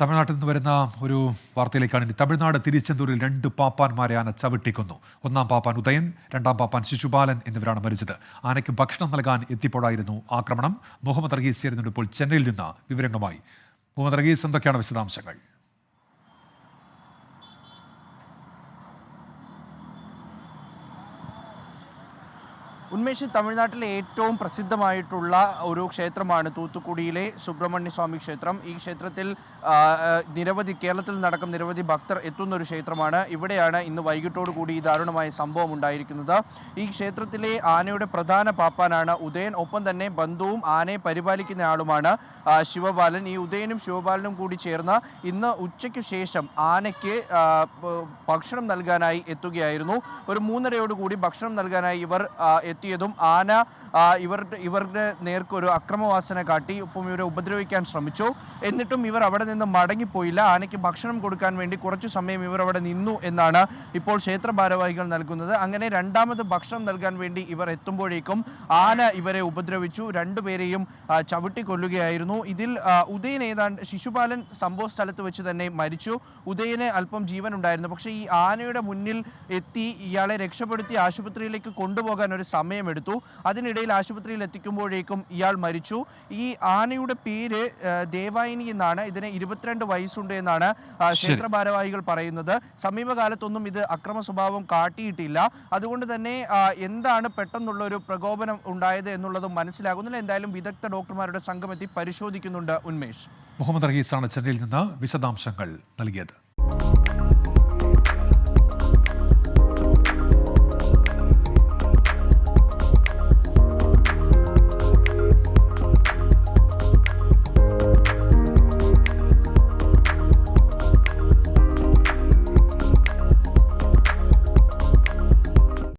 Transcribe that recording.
തമിഴ്നാട്ടിൽ നിന്ന് വരുന്ന ഒരു വാർത്തയിലേക്കാണ് ഇനി. തമിഴ്നാട് തിരുച്ചെന്തൂരിൽ 2 പാപ്പാന്മാരെ ആന ചവിട്ടിക്കൊന്നു. ഒന്നാം പാപ്പാൻ ഉദയൻ, രണ്ടാം പാപ്പാൻ ശിശുപാലൻ എന്നിവരാണ് മരിച്ചത്. ആനയ്ക്ക് ഭക്ഷണം നൽകാൻ എത്തിയപ്പോഴായിരുന്നു ആക്രമണം. മുഹമ്മദ് റഹീസ് ചേരുന്നുണ്ട് ഇപ്പോൾ ചെന്നൈയിൽ നിന്ന് വിവരങ്ങളുമായി. മുഹമ്മദ് റഹീസ്, എന്തൊക്കെയാണ് വിശദാംശങ്ങൾ? ഉന്മേഷ്, തമിഴ്നാട്ടിലെ ഏറ്റവും പ്രസിദ്ധമായിട്ടുള്ള ഒരു ക്ഷേത്രമാണ് തൂത്തുക്കുടിയിലെ സുബ്രഹ്മണ്യ സ്വാമി ക്ഷേത്രം. ഈ ക്ഷേത്രത്തിൽ കേരളത്തിൽ നടക്കും നിരവധി ഭക്തർ എത്തുന്ന ഒരു ക്ഷേത്രമാണ്. ഇവിടെയാണ് ഇന്ന് വൈകിട്ടോടു കൂടി ഈ ദാരുണമായ സംഭവം ഉണ്ടായിരിക്കുന്നത്. ഈ ക്ഷേത്രത്തിലെ ആനയുടെ പ്രധാന പാപ്പാനാണ് ഉദയൻ. ഒപ്പം തന്നെ ബന്ധുവും ആനയെ പരിപാലിക്കുന്ന ആളുമാണ് ശിവപാലൻ. ഈ ഉദയനും ശിവപാലനും കൂടി ചേർന്ന് ഇന്ന് ഉച്ചയ്ക്ക് ശേഷം ആനയ്ക്ക് ഭക്ഷണം നൽകാനായി എത്തുകയായിരുന്നു. ഒരു 3:30യോടുകൂടി ഭക്ഷണം നൽകാനായി ഇവർ എത്തിയതും ആന ഇവരുടെ നേർക്കൊരു അക്രമവാസന കാട്ടി. ഒപ്പം ഇവരെ ഉപദ്രവിക്കാൻ ശ്രമിച്ചു. എന്നിട്ടും ഇവർ അവിടെ നിന്ന് മടങ്ങിപ്പോയില്ല. ആനയ്ക്ക് ഭക്ഷണം കൊടുക്കാൻ വേണ്ടി കുറച്ചു സമയം ഇവർ അവിടെ നിന്നു എന്നാണ് ഇപ്പോൾ ക്ഷേത്ര ഭാരവാഹികൾ നൽകുന്നത്. അങ്ങനെ രണ്ടാമത് ഭക്ഷണം നൽകാൻ വേണ്ടി ഇവർ എത്തുമ്പോഴേക്കും ആന ഇവരെ ഉപദ്രവിച്ചു. രണ്ടുപേരെയും ചവിട്ടിക്കൊല്ലുകയായിരുന്നു. ഇതിൽ ഉദയൻ ശിശുപാലൻ സംഭവ സ്ഥലത്ത് വെച്ച് തന്നെ മരിച്ചു. ഉദയന് അല്പം ജീവൻ ഉണ്ടായിരുന്നു. പക്ഷേ ഈ ആനയുടെ മുന്നിൽ എത്തി ഇയാളെ രക്ഷപ്പെടുത്തി ആശുപത്രിയിലേക്ക് കൊണ്ടുപോകാൻ ഒരു സമയമെടുത്തു. അതിനിടയിൽ ആശുപത്രിയിൽ എത്തിക്കുമ്പോഴേക്കും ഇയാൾ മരിച്ചു. ഈ ആനയുടെ പേര് ദേവായിനി എന്നാണ്. ഇതിന് 22 വയസ്സുണ്ട് എന്നാണ് ക്ഷേത്ര ഭാരവാഹികൾ പറയുന്നത്. സമീപകാലത്തൊന്നും ഇത് അക്രമ സ്വഭാവം കാട്ടിയിട്ടില്ല. അതുകൊണ്ട് തന്നെ എന്താണ് പെട്ടെന്നുള്ള ഒരു പ്രകോപനം ഉണ്ടായത് എന്നുള്ളതും മനസ്സിലാകുന്നില്ല. എന്തായാലും വിദഗ്ധ ഡോക്ടർമാരുടെ സംഘം എത്തി പരിശോധിക്കുന്നുണ്ട്. ഉന്മേഷ്, മുഹമ്മദ് റഹീസാണ് ചെന്നൈയിൽ നിന്ന് വിശദാംശങ്ങൾ നൽകിയത്.